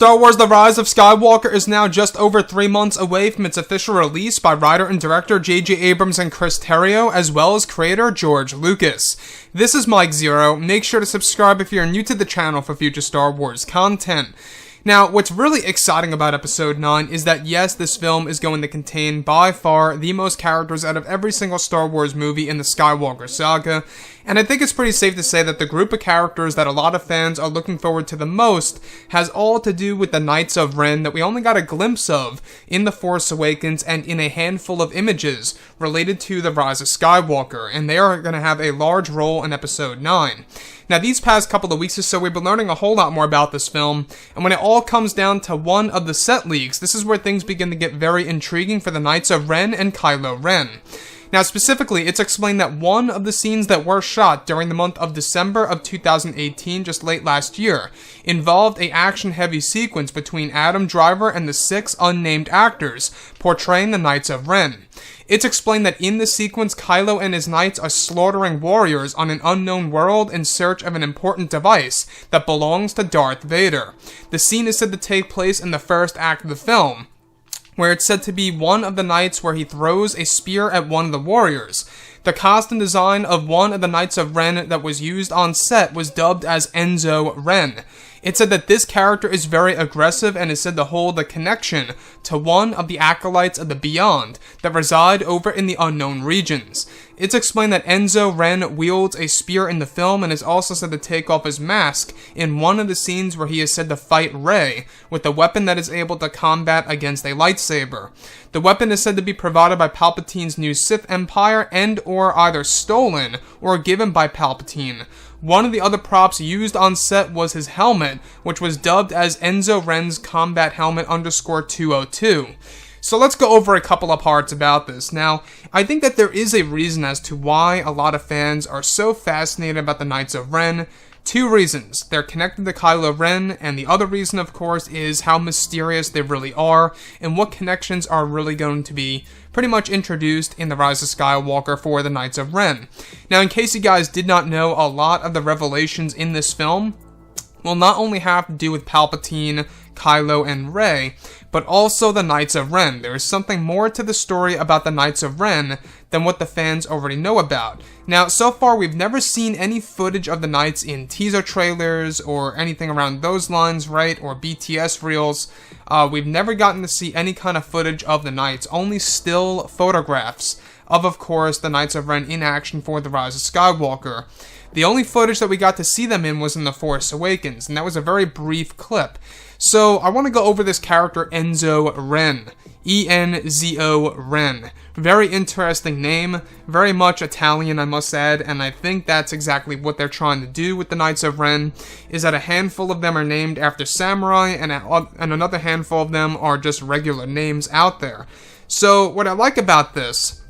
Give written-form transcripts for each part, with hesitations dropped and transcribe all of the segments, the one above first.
Star Wars The Rise of Skywalker is now just over 3 months away from its official release by writer and director J.J. Abrams and Chris Terrio, as well as creator George Lucas. This is Mike Zero. Make sure to subscribe if you're new to the channel for future Star Wars content. Now, what's really exciting about Episode 9 is that yes, this film is going to contain by far the most characters out of every single Star Wars movie in the Skywalker saga, and I think it's pretty safe to say that the group of characters that a lot of fans are looking forward to the most has all to do with the Knights of Ren that we only got a glimpse of in The Force Awakens and in a handful of images related to The Rise of Skywalker, and they are going to have a large role in Episode 9. Now, these past couple of weeks or so, we've been learning a whole lot more about this film, and when it all comes down to one of the set leaks, this is where things begin to get very intriguing for the Knights of Ren and Kylo Ren. Now, specifically, it's explained that one of the scenes that were shot during the month of December of 2018, just late last year, involved a action-heavy sequence between Adam Driver and the 6 unnamed actors portraying the Knights of Ren. It's explained that in the sequence, Kylo and his knights are slaughtering warriors on an unknown world in search of an important device that belongs to Darth Vader. The scene is said to take place in the first act of the film, where it's said to be one of the knights where he throws a spear at one of the warriors. The costume design of one of the Knights of Ren that was used on set was dubbed as Enzo Ren. It said that this character is very aggressive and is said to hold a connection to one of the acolytes of the Beyond that reside over in the unknown regions. It's explained that Enzo Ren wields a spear in the film and is also said to take off his mask in one of the scenes where he is said to fight Rey with a weapon that is able to combat against a lightsaber. The weapon is said to be provided by Palpatine's new Sith Empire and or either stolen or given by Palpatine. One of the other props used on set was his helmet, which was dubbed as Enzo Ren's Combat Helmet _202. So let's go over a couple of parts about this. Now, I think that there is a reason as to why a lot of fans are so fascinated about the Knights of Ren. 2 reasons. They're connected to Kylo Ren, and the other reason, of course, is how mysterious they really are, and what connections are really going to be pretty much introduced in The Rise of Skywalker for the Knights of Ren. Now, in case you guys did not know, a lot of the revelations in this film will not only have to do with Palpatine, Kylo, and Rey, but also the Knights of Ren. There is something more to the story about the Knights of Ren than what the fans already know about. Now, so far, we've never seen any footage of the Knights in teaser trailers or anything around those lines, right? Or BTS reels. We've never gotten to see any kind of footage of the Knights, only still photographs of course, the Knights of Ren in action for The Rise of Skywalker. The only footage that we got to see them in was in The Force Awakens, and that was a very brief clip. So, I want to go over this character, Enzo Ren. E-N-Z-O Ren. Very interesting name, very much Italian, I must add, and I think that's exactly what they're trying to do with the Knights of Ren, is that a handful of them are named after samurai, and another handful of them are just regular names out there. So, what I like about this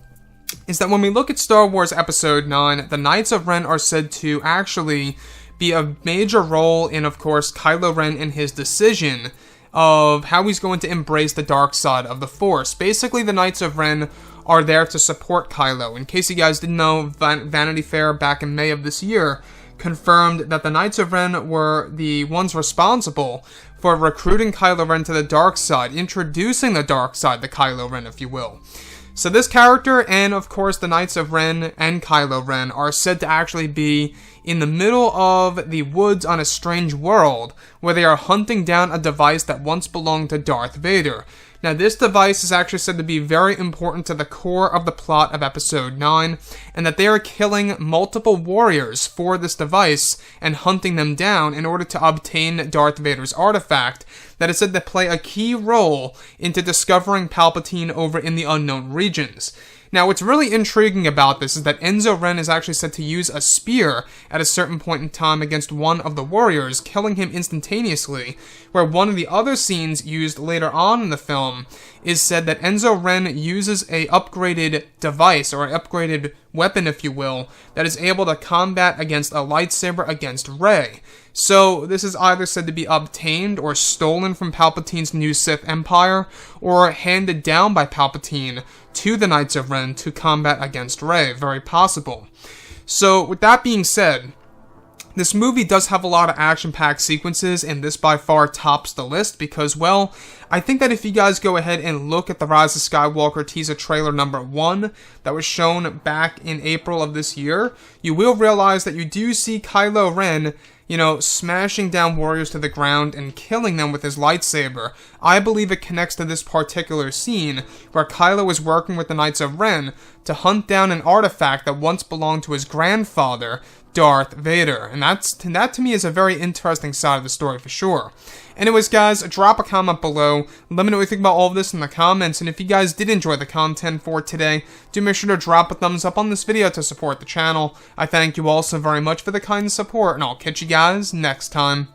is that when we look at Star Wars Episode 9, the Knights of Ren are said to actually be a major role in, of course, Kylo Ren and his decision of how he's going to embrace the dark side of the Force. Basically, the Knights of Ren are there to support Kylo. In case you guys didn't know, Vanity Fair back in May of this year confirmed that the Knights of Ren were the ones responsible for recruiting Kylo Ren to the dark side, introducing the dark side to Kylo Ren, if you will. So this character, and of course the Knights of Ren and Kylo Ren, are said to actually be in the middle of the woods on a strange world, where they are hunting down a device that once belonged to Darth Vader. Now, this device is actually said to be very important to the core of the plot of Episode 9, and that they are killing multiple warriors for this device and hunting them down in order to obtain Darth Vader's artifact that is said to play a key role into discovering Palpatine over in the unknown regions. Now, what's really intriguing about this is that Enzo Ren is actually said to use a spear at a certain point in time against one of the warriors, killing him instantaneously, where one of the other scenes used later on in the film is said that Enzo Ren uses a upgraded device, or an upgraded weapon, if you will, that is able to combat against a lightsaber against Rey. So, this is either said to be obtained or stolen from Palpatine's new Sith Empire, or handed down by Palpatine to the Knights of Ren to combat against Rey. Very possible. So, with that being said, This movie does have a lot of action-packed sequences, and this by far tops the list because, well, I think that if you guys go ahead and look at the Rise of Skywalker teaser trailer number 1 that was shown back in April of this year, you will realize that you do see Kylo Ren, you know, smashing down warriors to the ground and killing them with his lightsaber. I believe it connects to this particular scene where Kylo is working with the Knights of Ren to hunt down an artifact that once belonged to his grandfather, Darth Vader. And that to me is a very interesting side of the story for sure. Anyways, guys, drop a comment below. Let me know what you think about all of this in the comments. And if you guys did enjoy the content for today, do make sure to drop a thumbs up on this video to support the channel. I thank you all so very much for the kind support, and I'll catch you guys next time.